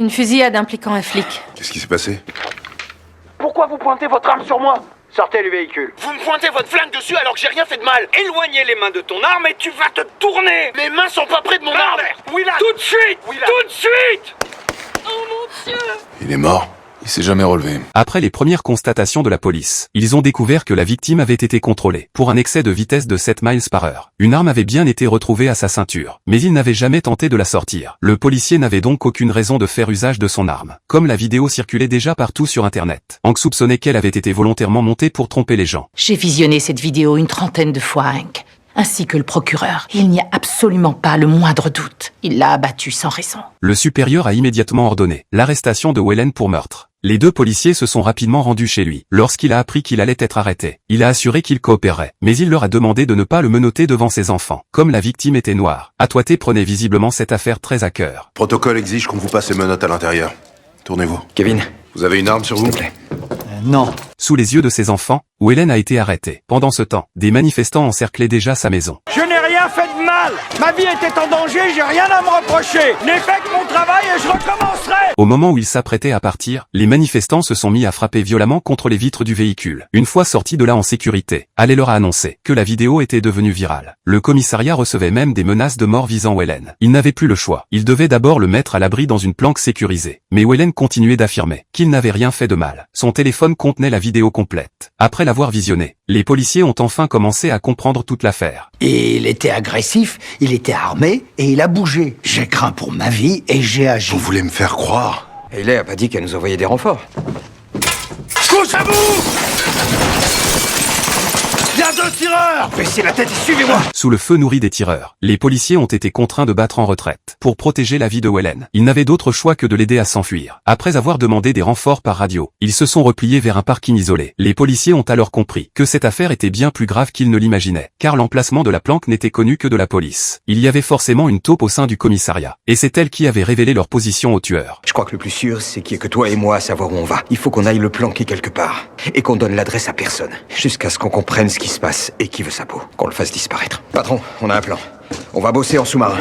Une fusillade impliquant un flic. Qu'est-ce qui s'est passé? Pourquoi vous pointez votre arme sur moi? Sortez du véhicule. Vous me pointez votre flingue dessus alors que j'ai rien fait de mal. Éloignez les mains de ton arme et tu vas te tourner. Mes mains sont pas près de mon arme. Willard, tout de suite. Tout de suite. Oh mon Dieu. Il est mort. Il s'est jamais relevé. Après les premières constatations de la police, ils ont découvert que la victime avait été contrôlée pour un excès de vitesse de 7 miles par heure. Une arme avait bien été retrouvée à sa ceinture, mais il n'avait jamais tenté de la sortir. Le policier n'avait donc aucune raison de faire usage de son arme. Comme la vidéo circulait déjà partout sur Internet, Hank soupçonnait qu'elle avait été volontairement montée pour tromper les gens. J'ai visionné cette vidéo une trentaine de fois, Hank, ainsi que le procureur. Il n'y a absolument pas le moindre doute. Il l'a abattu sans raison. Le supérieur a immédiatement ordonné l'arrestation de Whelan pour meurtre. Les deux policiers se sont rapidement rendus chez lui. Lorsqu'il a appris qu'il allait être arrêté, il a assuré qu'il coopérerait, mais il leur a demandé de ne pas le menotter devant ses enfants. Comme la victime était noire, Atwater prenait visiblement cette affaire très à cœur. Protocole exige qu'on vous passe les menottes à l'intérieur. Tournez-vous. Kevin, Vous avez une arme sur vous? s'il te plaît. Non. Sous les yeux de ses enfants, Whelan a été arrêté. Pendant ce temps, des manifestants encerclaient déjà sa maison. Je n'ai rien fait de mal. Ma vie était en danger, j'ai rien à me reprocher. J'ai fait que mon travail et je recommencerai. Au moment où il s'apprêtait à partir, les manifestants se sont mis à frapper violemment contre les vitres du véhicule. Une fois sortis de là en sécurité, Halley leur a annoncé que la vidéo était devenue virale. Le commissariat recevait même des menaces de mort visant Whelan. Il n'avait plus le choix. Il devait d'abord le mettre à l'abri dans une planque sécurisée. Mais Whelan continuait d'affirmer qu'il n'avait rien fait de mal. Son téléphone contenait la vidéo complète. Après l'avoir visionnée, les policiers ont enfin commencé à comprendre toute l'affaire. Il était agressif, il était armé et il a bougé. J'ai craint pour ma vie et j'ai agi. Vous voulez me faire croire? Hayley a pas dit qu'elle nous envoyait des renforts. Couche à vous. Il y a 2 tireurs. Baissez la tête et suivez-moi. Sous le feu nourri des tireurs, les policiers ont été contraints de battre en retraite pour protéger la vie de Whelan. Ils n'avaient d'autre choix que de l'aider à s'enfuir. Après avoir demandé des renforts par radio, ils se sont repliés vers un parking isolé. Les policiers ont alors compris que cette affaire était bien plus grave qu'ils ne l'imaginaient, car l'emplacement de la planque n'était connu que de la police. Il y avait forcément une taupe au sein du commissariat, et c'est elle qui avait révélé leur position au tueur. Je crois que le plus sûr, c'est qu'il y ait que toi et moi à savoir où on va. Il faut qu'on aille le planquer quelque part. Et qu'on donne l'adresse à personne. Jusqu'à ce qu'on comprenne ce qui se passe et qui veut sa peau. Qu'on le fasse disparaître. Patron, on a un plan. On va bosser en sous-marin.